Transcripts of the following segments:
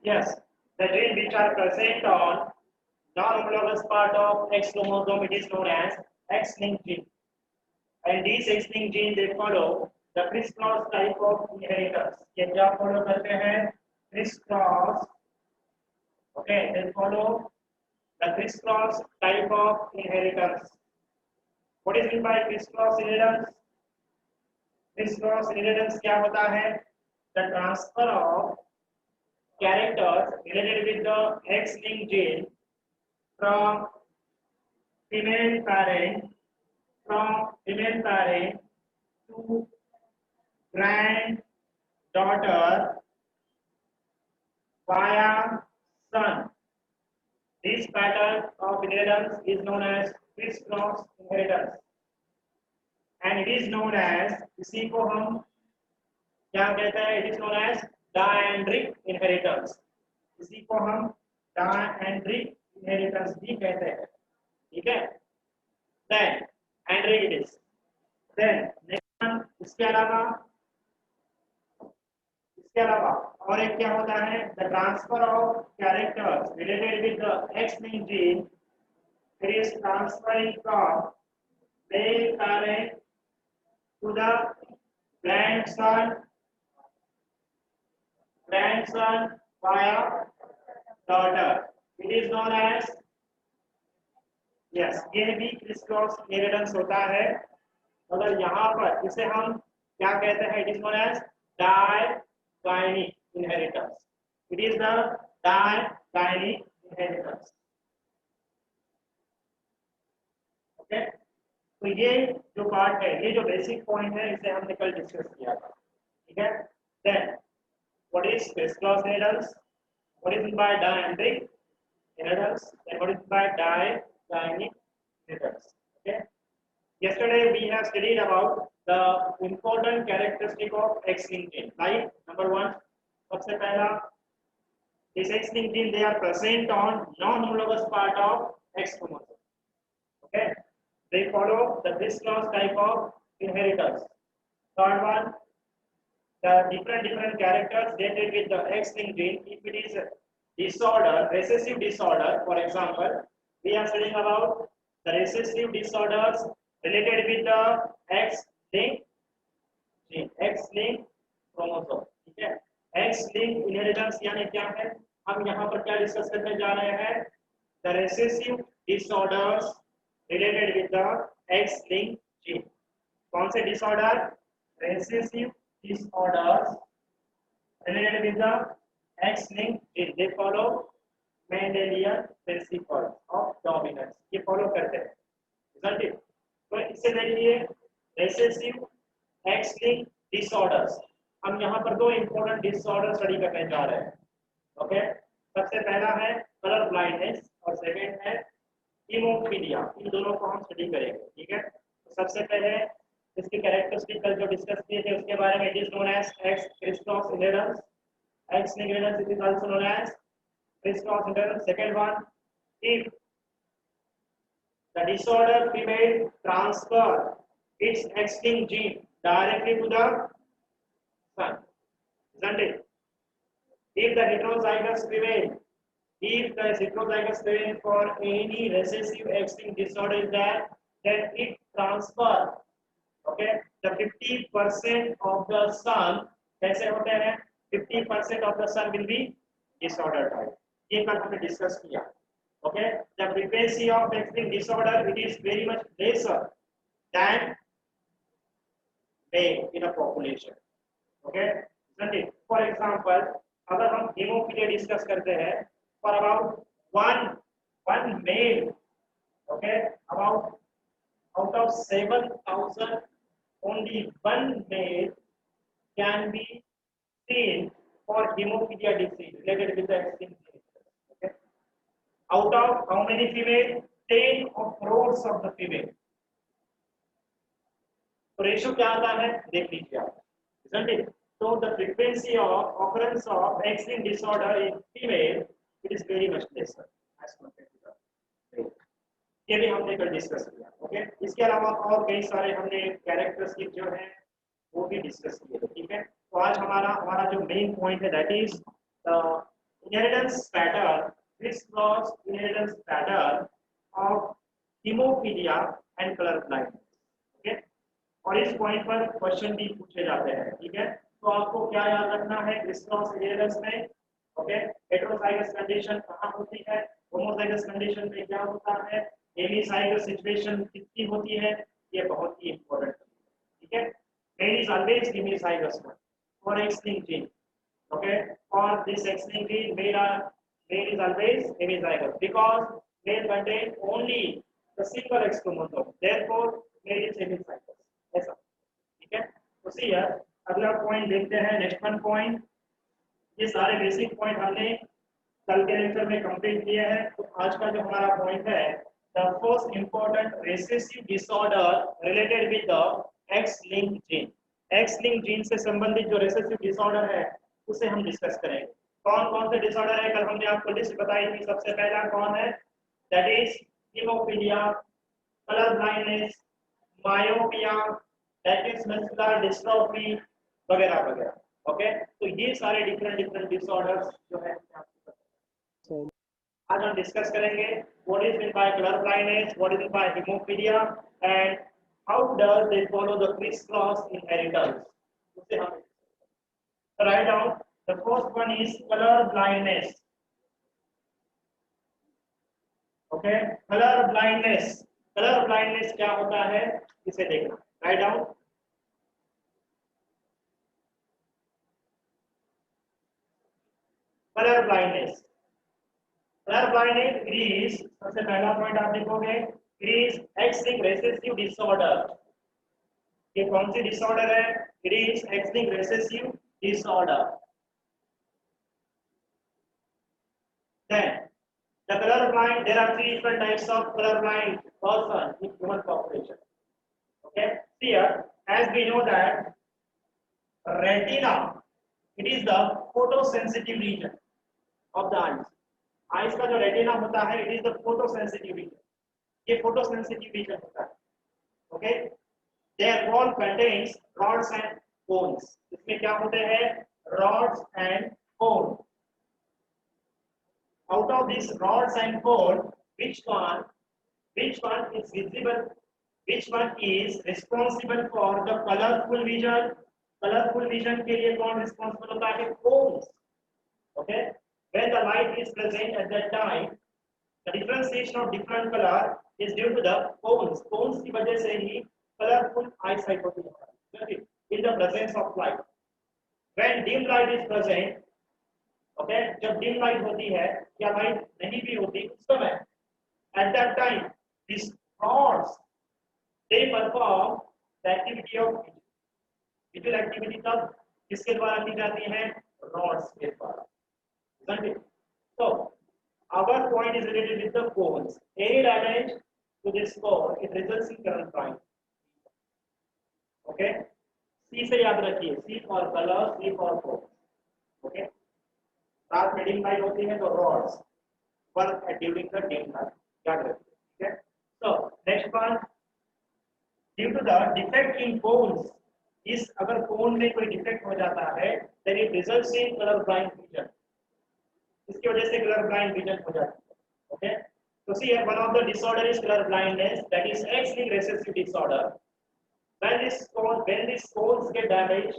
Yes, the gene which are present on non-homologous part of X chromosome, it is known as X-linked gene. And these X-linked gene they follow the crisscross type of inheritance. ये क्या follow करते हैं? Crisscross. Okay, they follow the crisscross type of inheritance. What is meant by crisscross inheritance? Crisscross inheritance क्या होता है? The transfer of characters related with the X-linked gene from female parent to granddaughter via son. This pattern of inheritance is known as crisscross inheritance, and it is known as इसी को हम क्या कहते हैं? It is known as diandric inheritance. इसी को हम diandric inheritance भी कहते हैं. ठीक है? Then andric it is. Then next one इसके अलावा और एक क्या होता है? The transfer of characters related with the X-linked gene. It is transferring from male parent to the grandson via daughter. It is known as yes, ये भी crisscross inheritance होता है. मगर यहाँ पर इसे हम क्या कहते हैं? It is known as digynic inheritance. It is the digynic inheritance. Okay? तो ये जो पार्ट है, ये जो बेसिक पॉइंट है, इसे हमने कल डिस्कस किया था. ठीक है? Then what is crisscross inheritance? What is meant by diandric inheritance? And what is meant by digynic inheritance? Okay? Yesterday we have studied about the important characteristic of X-linked gene. Right? Number one, सबसे पहला, these X-linked gene they are present on non-homologous part of X chromosome. Okay? They follow the crisscross type of inheritance. Third one, the different characters related with the X-linked gene. If it is a disorder, recessive disorder, for example, we are studying about the recessive disorders related with the X-linked gene, X-linked chromosome. ठीक है? X-linked inheritance यानी क्या है? हम यहाँ पर क्या discuss करने जा रहे हैं? The recessive disorders related with the X-linked gene. कौन से disorder? Recessive disorders related with the X-linked gene. They follow Mendelian principle of dominance. ये follow करते हैं, isn't it? तो इससे देखिए recessive X-linked disorders. हम यहाँ पर दो important disorder study करने जा रहे हैं. Okay? सबसे पहला है color blindness और second है हीमोफीलिया. इन दोनों को हम स्टडी करेंगे. ठीक है? तो सबसे पहले इसके कैरेक्टरिस्टिक जो डिस्कस किए थे उसके बारे में. It is known as X crisscross inheritance. X inheritance it is also known as crisscross inheritance. Second one, if the disorder prevail transfer its X-linked gene directly to the son, isn't it? If the heterozygous prevail, if the heterozygous prevail for any recessive X-linked disorder is there, then it transfer. Okay, the 50% of the son कैसे होते हैं? 50% of the son will be disorder type. ये कल हमने discuss किया. Okay, the frequency of X-linked disorder it is very much lesser than male in a population. Okay, isn't it? For example, अगर हम hemophobia discuss करते हैं, for about one male, okay, about out of 7,000, only one male can be seen for hemophilia disease related with the X-linked disease. Okay, out of how many female? 10 of crores of the female. तो ratio क्या आता है देख लीजिए आप, isn't it? So the frequency of occurrence of X-linked disorder in female it is very much lesser as compared to the male. ये भी हमने कल डिस्कस किया. ओके, इसके अलावा और कई सारे हमने कैरेक्टरिस्टिक जो है वो भी डिस्कस किए. ठीक है, तो आज हमारा जो मेन पॉइंट है that is the inheritance pattern, crisscross inheritance pattern of hemophilia and color blindness. Okay, और इस पॉइंट पर क्वेश्चन भी पूछे जाते हैं, ठीक है। तो आपको क्या याद रखना है क्रिसक्रॉस इनहेरिटेंस में, ओके, हेटेरोजाइगस कंडीशन कहाँ होती है, होमोजाइगस कंडीशन में क्या होता है, हेमिजाइगस सिचुएशन कितनी होती है, ये बहुत ही इंपॉर्टेंट है, ठीक है। Male is always hemizygous for X-linked gene, okay, for this X-linked gene male is always hemizygous because male contain only the single X chromosome, therefore male is hemizygous, ऐसा, ठीक है। तो सी यार अगला पॉइंट देखते हैं, नेक्स्ट वन पॉइंट। ये सारे बेसिक पॉइंट हमने कल के लेक्चर में कंप्लीट किए हैं। तो आज का जो हमारा पॉइंट है, the first important recessive disorder related with the x linked gene. X linked gene से संबंधित जो रिसेसिव डिसऑर्डर है उसे हम डिस्कस करेंगे। कौन कौन से डिसऑर्डर है, कल हमने आपको लिस्ट बताई थी। सबसे पहला कौन है, that is haemophilia, colour blindness, myopia, that is muscular dystrophy वगैरह वगैरह। ओके, तो ये सारे डिफरेंट डिसऑर्डर्स जो है आज हम डिस्कस करेंगे। What is mean by colour blindness, what is mean by haemophilia and how does they follow the criss cross inheritance, उसे हम write down. The first one is colour blindness. Okay, colour blindness, colour blindness क्या होता है इसे देखना, write down. Colour blindness, colour blindness is, सबसे पहला point आप देखोगे, it is X-linked recessive disorder. ये कौन सी डिसऑर्डर है, it is X-linked recessive disorder. Then the color blind, there are three different types of color blind person in human population. Okay, here as we know that retina, it is the photosensitive region of the eyes. Eyes का जो retina होता है, it is the photosensitive region. ये photosensitive region होता है. Okay, their wall contains rods and cones. इसमें क्या होते हैं, rods and cones. Out of these rods and cones, which one is visible, which one is responsible for the colorful vision? Colorful vision के लिए कौन responsible होता है, cones. Okay, when the light is present at that time, the differentiation of different color is due to the cones. Cones की वजह से ही colorful eyesight होती है in the presence of light. When dim light is present, okay, जब dim light होती है या light नहीं भी होती उस समय, eight that time this rods they perform the activity of visual activity. तब किसके द्वारा की जाती है, रॉड्स के द्वारा, समझे। तो our point is related with the cones. Any damage to this cone it results in current point. Okay, C से याद रखिए, C for colour, C for cone. Okay, रात में डिम लाइट होती है तो rods work during the dim light, याद रखिए, ठीक है। So next one, due to the defect in cones, इस अगर कोन में कोई डिफेक्ट हो जाता है then it results in colour blind vision, इसकी वजह से कलर ब्लाइंड विजन हो जाती है। ओके, तो C one of the disorder is colour blindness, that is X-linked recessive disorder. when these cones get damaged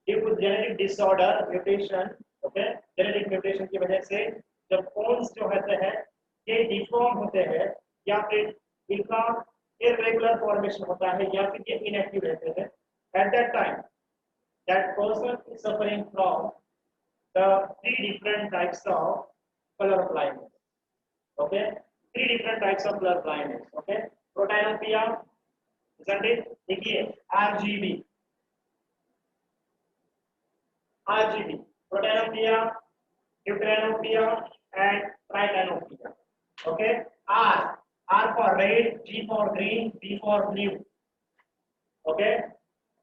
due to genetic disorder mutation, okay, genetic mutation की वजह से जब कोन्स जो होते हैं ये डिफॉर्म होते हैं या फिर इनका इरेगुलर फॉर्मेशन होता है या फिर ये इनएक्टिव रहते हैं, at that time that person is suffering from the three different types of colour blindness. Okay, three different types of colour blindness. Okay, protanopia, isn't it? देखिए RGB, protanopia, deuteranopia and tritanopia. Okay, R for red, G for green, B for blue. Okay,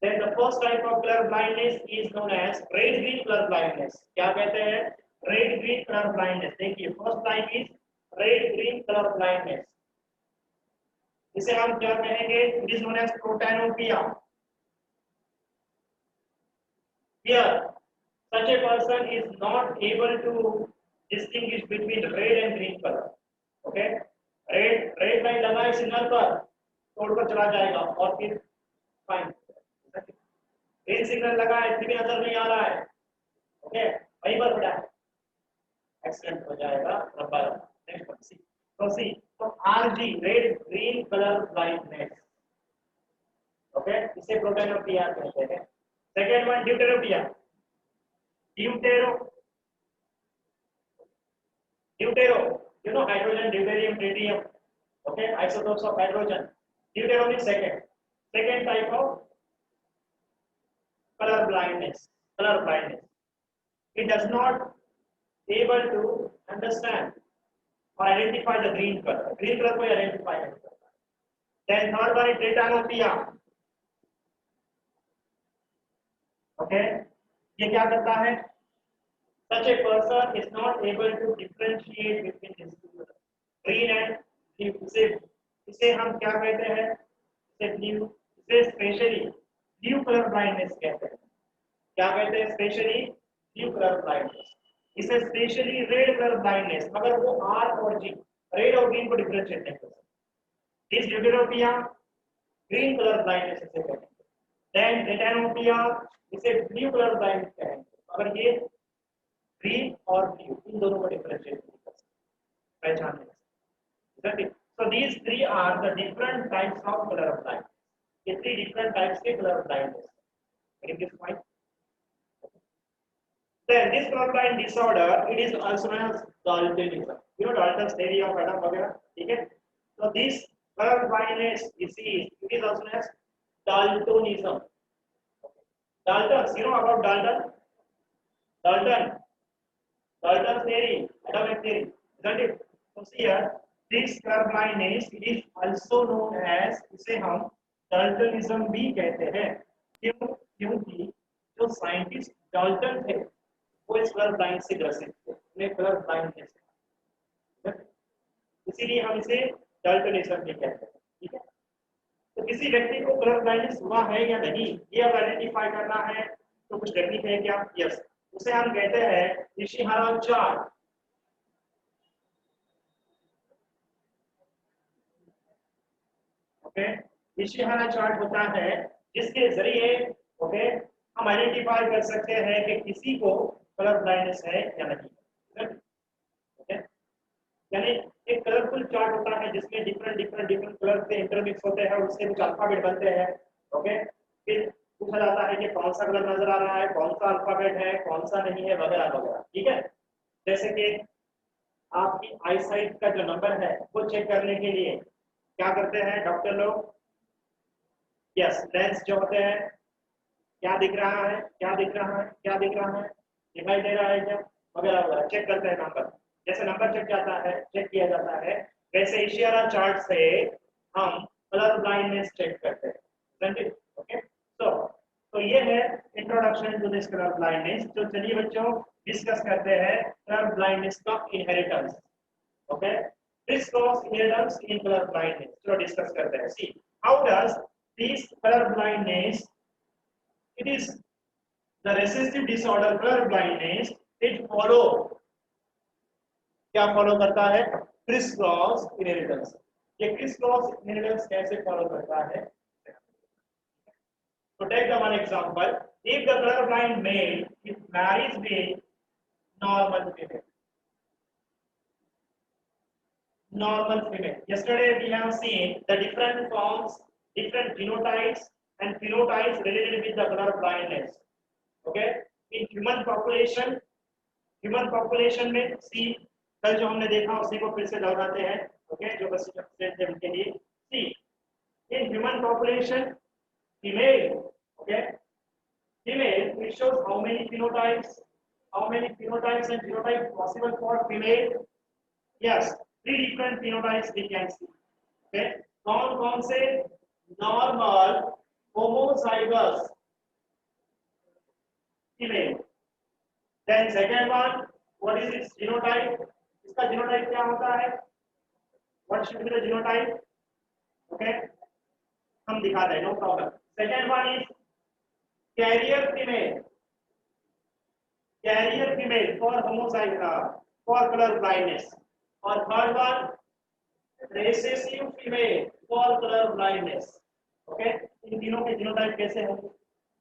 then the first type of color blindness is known as red green color blindness. क्या कहते हैं, red green color blindness। देखिए first type is red green color blindness, इसे हम क्या कहेंगे, it is known as protanopia. Here such a person is not able to distinguish between red and green color. Okay, red line लगा है signal पर, तोड़कर चला जाएगा और फिर फाइन। ग्रीन सिग्नल लगा है फिर भी नजर नहीं आ रहा है, ओके, वहीं पर खड़ा है, एक्सीडेंट हो जाएगा। नंबर नेक्स्ट सी, तो RG red green colour blindness, okay, इसे प्रोटेनोपिया कहते हैं। Second one deuteranopia, deutero, you know hydrogen, deuterium, tritium, okay, isotopes of hydrogen. Deutero is second type of color blindness. It does not able to understand or identify the green color. Green color को identify नहीं करता। Then third one is tritanopia, okay, ये क्या करता है? Such a person is not able to differentiate between these two colors, green and blue. इसे हम क्या कहते हैं? इसे स्पेशली ब्लू कलर ब्लाइंडनेस कहते हैं। क्या कहते हैं? Specially blue colour blindness. इसे स्पेशली रेड कलर ब्लाइंडनेस, मगर वो आर और जी, रेड और ग्रीन को डिफरेंशिएट नहीं कर सकते। इस ड्यूटेरोपिया ग्रीन कलर ब्लाइंडनेस इसे कहते हैं। देन ट्रिटेनोपिया इसे ब्लू कलर ब्लाइंडनेस कहेंगे, मगर ये ग्रीन और ब्लू इन दोनों को डिफरेंशिएट नहीं कर सकते, पहचान नहीं सकते। So these three are the different types of color blindness. ये three different types के color blindness. Getting this point? Then this color blind disorder, it is also known as daltonism. You know Dalton's theory of atom वगैरह, ठीक है? So this color blindness disease, it is also known as daltonism. Dalton, you know about Dalton? Dalton's theory, atomic theory, isn't it? So here, this color blindness, it is also known as, इसे हम डाल्टनिज्म भी कहते हैं। क्यों? क्योंकि जो scientist Dalton थे वो इस कलर ब्लाइंड से ग्रसित थे, उन्हें कलर ब्लाइंडनेस है, इसीलिए हम इसे डाल्टनिज्म भी कहते हैं, ठीक है? तो किसी व्यक्ति को कलर ब्लाइंडनेस हुआ है या नहीं, ये अब आइडेंटिफाई करना है, तो कुछ टेक्निक है क्या? यस, उसे हम कहते हैं Ishihara chart. Okay, Ishihara chart होता है जिसके जरिए, ओके, हम आइडेंटिफाई कर सकते हैं कि किसी को कलर ब्लाइंडनेस है या नहीं। ओके, यानी एक कलरफुल चार्ट होता है जिसमें डिफरेंट कलर से इंटरमिक्स होते हैं और उससे कुछ अल्फाबेट बनते हैं। ओके, फिर पूछा जाता है कि कौन सा कलर नजर आ रहा है, कौन सा अल्फाबेट है, कौन सा नहीं है, वगैरह वगैरह, ठीक है? जैसे कि आपकी आई साइट का जो नंबर है वो चेक करने के लिए क्या करते हैं डॉक्टर लोग? यस, लेंस जो होते हैं, क्या दिख रहा है, क्या दिख रहा है, क्या दिख रहा है, दिखाई दे रहा है क्या, वगैरह वगैरह चेक करते हैं। नंबर, जैसे नंबर चेक किया जाता है, वैसे इशिहारा चार्ट से हम कलर ब्लाइंडनेस चेक करते हैं। ओके, तो ये है introduction to this colour blindness. तो चलिए बच्चों डिस्कस करते हैं कलर ब्लाइंडनेस का inheritance. Okay, this cross inheritance in colour blindness, चलो डिस्कस करते हैं। See how does this colour blindness, it is the recessive disorder color blindness, it follow, क्या फॉलो करता है? Criss cross inheritance. ये क्रिस क्रॉस इनहेरिटेंस कैसे follow करता है? So take the one example, if the color blind male is marries with normal female, yesterday we have seen the different forms, different genotypes and phenotypes related with the color blindness. Okay, in human population में सी कल जो हमने देखा उसी को फिर से दोहराते हैं। ओके, जो बस उनके लिए सी in human population female, okay, female, it shows how many phenotypes and genotypes possible for female? Yes, three different phenotypes we can see. Okay, कौन से? normal homozygous female. Then second one, what is its genotype? इसका genotype क्या होता है? What should be the genotype? Okay, हम दिखा दें, no problem. Second one is carrier female for homozygous. for color blindness. और third one, recessive female for color blindness. Okay, इन तीनों के जीनोटाइप कैसे हैं?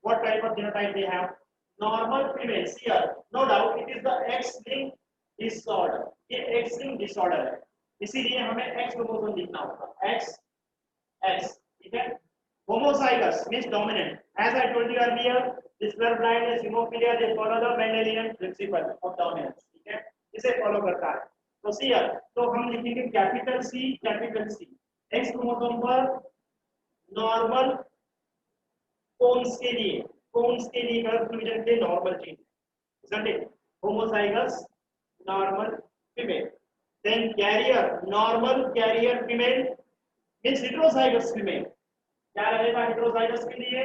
What type of genotype they have? Normal females here, no doubt it is the X-linked disorder. ये X-linked disorder है, इसीलिए हमें X chromosome लिखना होगा. X, ठीक है? Homozygous means dominant. As I told you earlier, this color blindness, hemophilia, they follow the Mendelian principle of dominance. ठीक है? इसे फॉलो करता है. तो सी तो हम लिखेंगे कैपिटल सी एक्स क्रोमोसोम पर नॉर्मल कोन्स के लिए कलर डिवीजन के normal gene, isn't it? Homozygous normal female. Then carrier, normal carrier female means heterozygous female. क्या रहेगा हेटेरोजाइगस के लिए?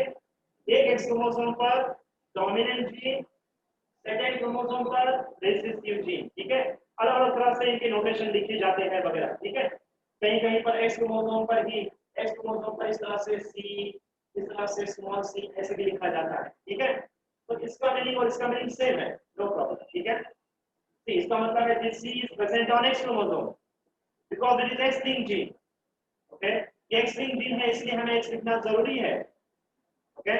एक एक्स क्रोमोसोम पर डोमिनेंट जीन, सेकंड क्रोमोसोम पर रिसेसिव जीन. ठीक है, अलग अलग तरह से इनके नोटेशन लिखे जाते हैं वगैरह. ठीक है, कहीं कहीं पर एक्स क्रोमोसोम पर इस तरह से सी, इस तरह से स्मॉल सी ऐसे भी लिखा जाता है. ठीक है, तो इसका मीनिंग और इसका मीनिंग सेम है, नो प्रॉब्लम. ठीक है, सी इसका मतलब है this c is present on X chromosome because it is X linked gene. Okay, ये एक्स लिंक्ड जीन है इसलिए हमें एक्स लिखना जरूरी है. ओके,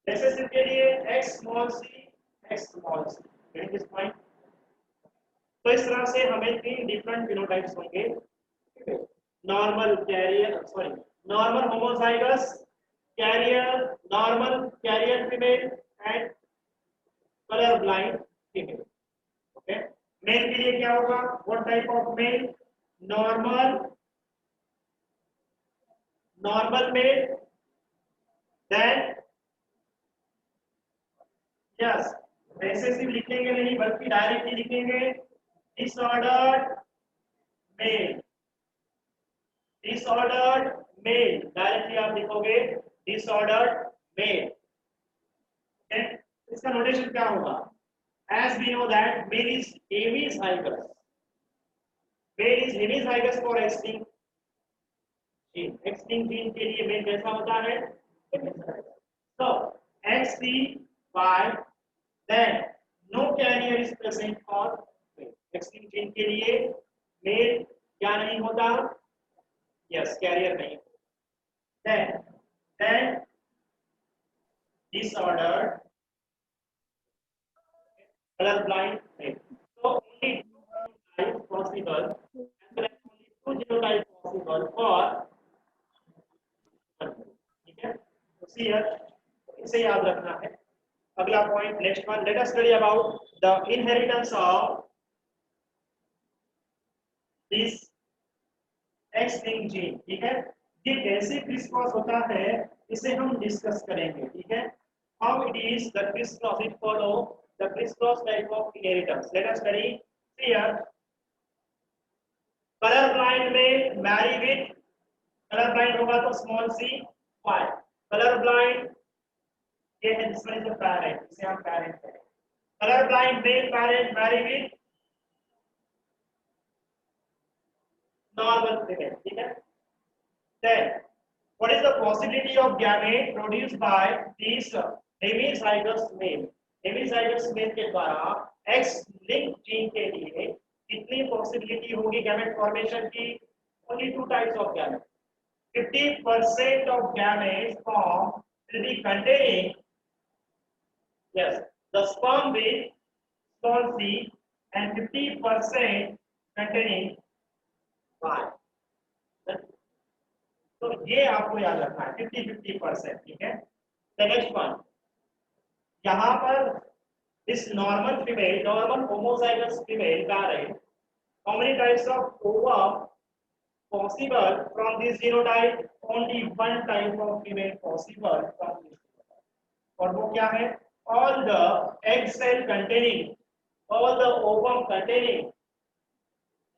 रिसेसिव के लिए X small c, getting this point. तो इस तरह से हमें तीन डिफरेंट फिनोटाइप्स होंगे. Normal homozygous carrier, normal carrier female and colour blind female. Okay, male के लिए क्या होगा? What type of male? Normal male, then yes recessive लिखेंगे नहीं बल्कि डायरेक्टली लिखेंगे डिसऑर्डर्ड मेल. डायरेक्टली आप लिखोगे डिसऑर्डर्ड मेल. इसका नोटेशन क्या होगा? As we know that male is hemizygous. Male is hemizygous for X-linked gene. X-linked gene के लिए male कैसा होता है? So XY, then no carrier is present for male. X-linked gene के लिए male क्या नहीं होता? Yes, carrier नहीं. Then disordered color blind male. So only two genotypes possible, and there are only two genotypes possible for. ठीक है, तो सी इसे याद रखना है. अगला point, next one, let us study about the inheritance of this x linked gene. ठीक है, ये कैसे क्रिस क्रॉस होता है इसे हम डिस्कस करेंगे. ठीक है, how it is the criss cross, it follow the crisscross type of inheritance. Let us study here. Color blind में marry with, color blind होगा तो small c y. Color blind ये है, this one is the parent, इसे हम parent करें. Color blind male parent marry with normal female. ठीक है. Then what is the possibility of gamete produced by this hemizygous male? Hemizygous male के द्वारा x linked gene के लिए कितनी पॉसिबिलिटी होगी गैमेट फॉर्मेशन की? Only two types of gamete. 50% of gametes form will be containing the sperm with small c and 50% containing y. तो ये आपको याद रखना है 50-50%. ठीक है, the next one, यहाँ पर this normal homozygous female parent, how many types of ova possible from this genotype? Only one type of female possible from this genotype. और वो क्या है? All the egg cell containing, all the ovum containing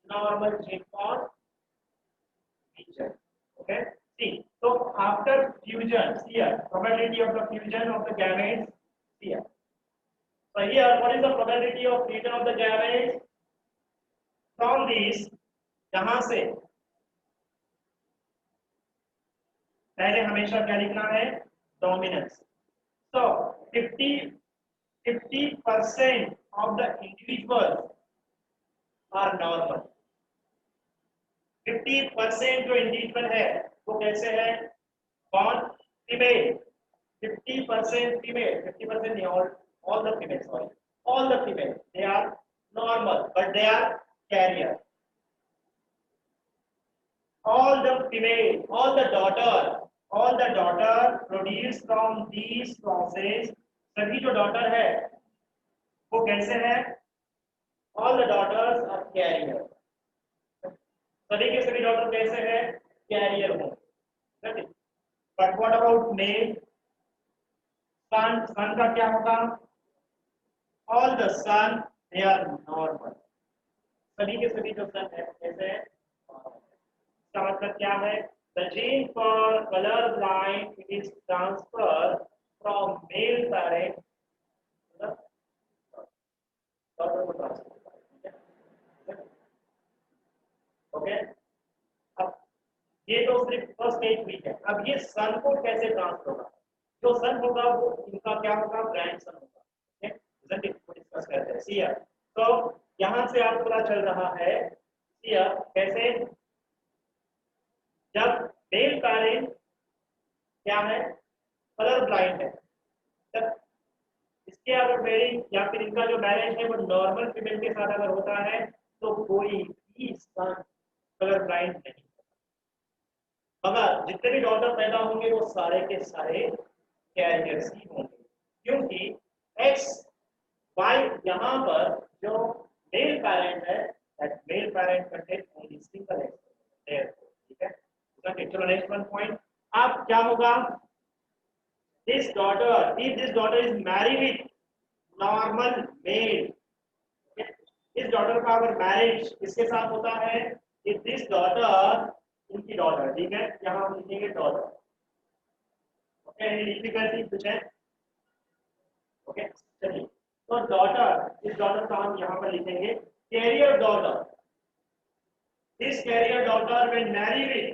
normal gene for feature. Okay, see, so after fusion here, probability of the fusion of the gametes here. So here, what is the probability of fusion of the gametes from these? यहाँ से पहले हमेशा क्या लिखना है? Dominance. So 50 50% of the individuals are normal. 50% जो individual है वो कैसे है? कौन? फीमेल. 50% female, 50% नहीं, all the female, sorry, all the female, they are normal, but they are carrier. All the female, all the daughter produced from these process, सभी जो daughter है वो कैसे है? All the daughters are carrier. सभी के सभी daughter कैसे है? Carrier होंगे. But what about male? सन का क्या होगा? All the son they are normal. सभी के सभी जो सन है कैसे है? इसका मतलब क्या है? The gene for color blind it is transferred from male parent okay. अब ये तो सिर्फ फर्स्ट स्टेज हुई है. अब ये सन को कैसे ट्रांसफर होगा? जो सन होगा वो इनका क्या होगा? ग्रैंड सन होगा. ओके, डिस्कस करते हैं. सी तो यहाँ से आपको पता चल रहा है कैसे जब मेल पेरेंट क्या है? कलर ब्लाइंड है, तब इसके अगर मैरिज या फिर इनका जो मैरिज है वो नॉर्मल फीमेल के साथ अगर होता है तो कोई भी सन कलर ब्लाइंड नहीं. मगर जितने भी डॉटर पैदा होंगे वो सारे के सारे कैरियर्स ही होंगे, क्योंकि एक्स वाई यहाँ पर जो मेल पेरेंट है that male parent contain only single x. ठीक है. चलो नेक्स्ट वन पॉइंट. अब क्या होगा? This daughter, if this daughter is married with normal male, इस daughter का अगर मैरिज किसके साथ होता है? If this daughter, इनकी daughter, ठीक है, यहाँ हम लिखेंगे daughter. ओके, डिफिकल्टी कुछ है? ओके, चलिए. तो daughter, इस daughter का हम यहाँ पर लिखेंगे carrier daughter. This carrier daughter when married with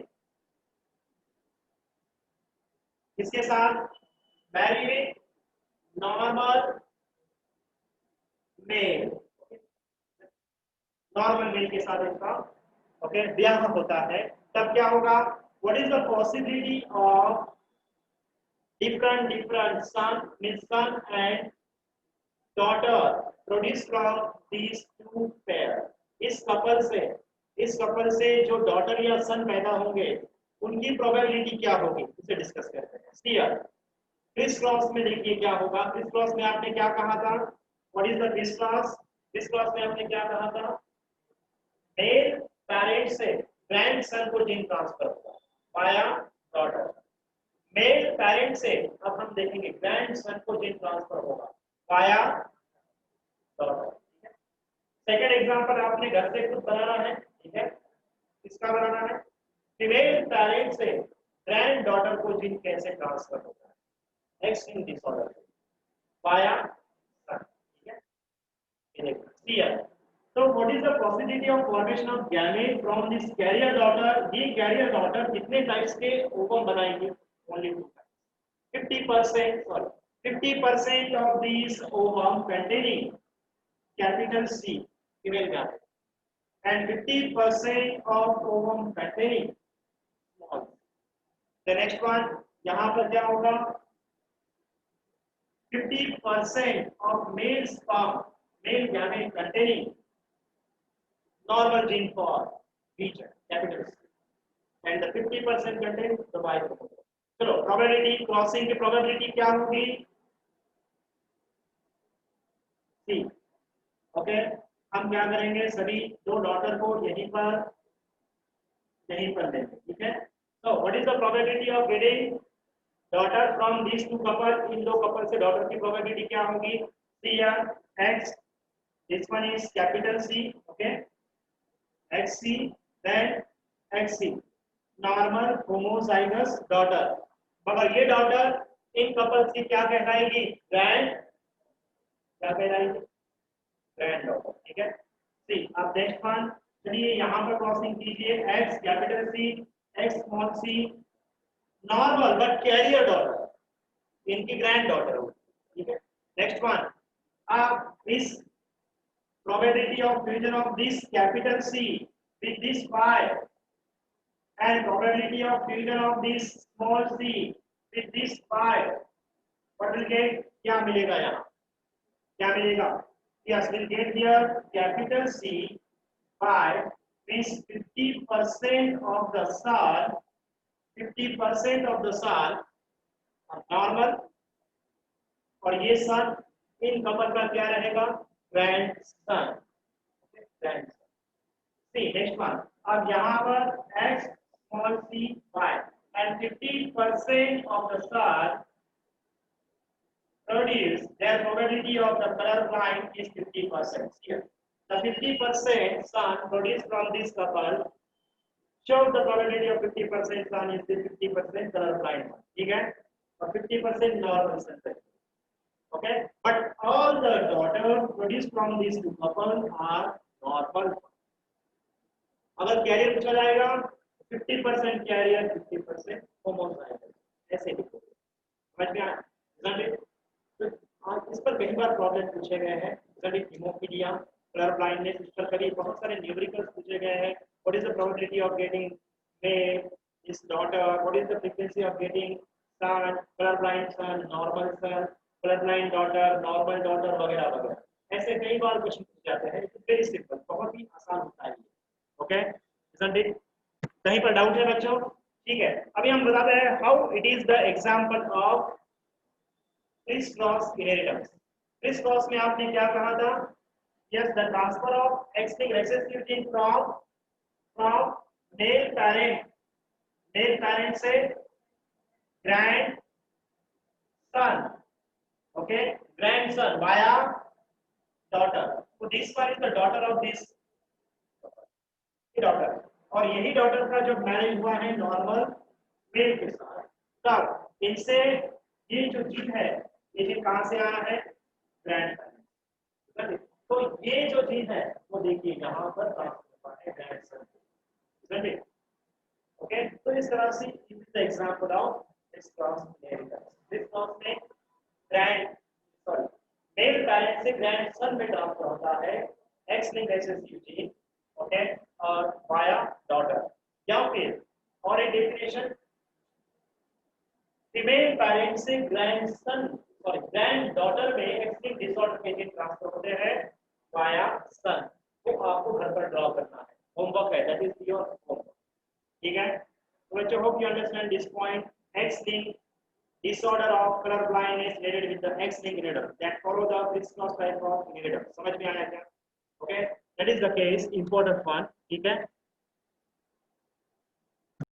किसके साथ? Married with normal male. Normal male के साथ इसका ओके ब्याह होता है. तब क्या होगा? What is the possibility of different son and daughter produce from these two pair. इस कपल से जो डॉटर या सन पैदा होंगे उनकी प्रोबेबिलिटी क्या होगी इसे डिस्कस करते हैं. क्लियर? क्रिस क्रॉस में देखिए क्या होगा. क्रिस क्रॉस में आपने क्या कहा था? What is the criss cross? Criss cross में आपने क्या कहा था? मेल पेरेंट से ग्रैंड सन को जीन ट्रांसफर होगा वाया डॉटर. मेल पेरेंट से अब हम देखेंगे ग्रैंड सन को जीन ट्रांसफर होगा वाया डॉटर. सेकंड एग्जांपल आपने घर से खुद बनाना है. ठीक है, किसका बनाना है? फीमेल पेरेंट से ग्रैंड डॉटर को जीन कैसे ट्रांसफर होगा? एक्स लिंक्ड डिसऑर्डर वाया सन. ठीक है, ये देखो clear. So what is the possibility of formation of gamete from this carrier daughter? ये carrier daughter कितने types के ovum बनाएंगे? Only 2 types. 50% sorry 50% of these ovum containing capital C female gamete and 50% of ovum containing small. The next one यहाँ पर क्या होगा? 50% of male sperm male gamete containing normal gene for feature capital C and the 50% contains the Y chromosome. चलो probability crossing की probability क्या होगी? C. Okay, हम क्या करेंगे? सभी दो डॉटर को यहीं पर लेंगे. ठीक है. So what is the probability of getting daughter from these two couple? इन दो कपल से डॉटर की probability क्या होगी? C या X. This one is capital C. Okay. XC then XC normal homozygous daughter. मगर ये डॉटर इन कपल की क्या कहलाएगी? Granddaughter. ठीक है. सी अब नेक्स्ट वन. चलिए यहाँ पर क्रॉसिंग कीजिए. X capital C X small c normal but carrier daughter, इनकी ग्रैंड डॉटर होगी. ठीक है. नेक्स्ट वन इस probability of fusion of this capital C with this phi and probability of fusion of this small c with this phi, what will get? क्या मिलेगा यहाँ? क्या मिलेगा? Yes, we'll get here capital C by means 50% of the sun, 50% of the sun normal, और ये सन in couple का क्या रहेगा? Grandson, grandson. C next one, अब यहाँ पर x small c y and 50% of the sun produce, their probability of the color blind is 50% here. The 50% sun produced from this couple shows the probability of 50% sun is the 50% color blind one. ठीक है? और 50% normal sun है. Okay? But all the daughters produced from these two couples are normal. अगर career पूछा जाएगा 50% career 50% homozygous, ऐसे लिखो। समझ में आया? इस पर कई बार प्रॉब्लम पूछे गए हैं, जैसे हीमोफीलिया, कलर ब्लाइंडनेस, इस पर कभी बहुत सारे न्यूमेरिकल्स पूछे गए हैं। What is the probability of getting male इस daughter, what is the frequency of getting son, colour blind son, normal son, colour blind daughter, normal daughter वगैरह वगैरह। ऐसे कई बार क्वेश्चन पूछे जाते हैं। इट्स वेरी सिंपल, बहुत ही आसान होता है। Okay, isn't it? कहीं पर डाउट है बच्चों? ठीक है, अभी हम बताते हैं how it is the example of crisscross inheritance. Crisscross में आपने क्या कहा था? Yes, the transfer of X-linked recessive gene from male parent से grandson, okay, grandson via daughter. तो this one is the daughter of this daughter, और यही daughter का जो मैरिज हुआ है नॉर्मल मेल के साथ, तब इनसे ये जो जीन है, ये जीन कहां से आया है? Grand parent. तो ये जो जीन है वो देखिए यहाँ पर ट्रांसफर हुआ है ग्रैंड सन। ओके, तो इस तरह से it is the example of this cross inheritance. This cross में मेल पैरेंट से ग्रैंड सन में ट्रांसफर होता है x linked recessive gene, okay, और वाया डॉटर। या फिर और एक डेफिनेशन, फीमेल पैरेंट से ग्रैंड डॉटर में एक्स लिंक्ड डिसऑर्डर के जीन ट्रांसफर होते हैं वाया सन। तो आपको घर पर ड्रॉ करना है, होमवर्क है, दैट इज योर होमवर्क। ठीक है, तो बच्चों hope you understand this point. X linked disorder of color blindness related with the X-linked inheritance that follow the Criss-cross type of inheritance। समझ में आया क्या? Okay, that is the case, important one। ठीक है,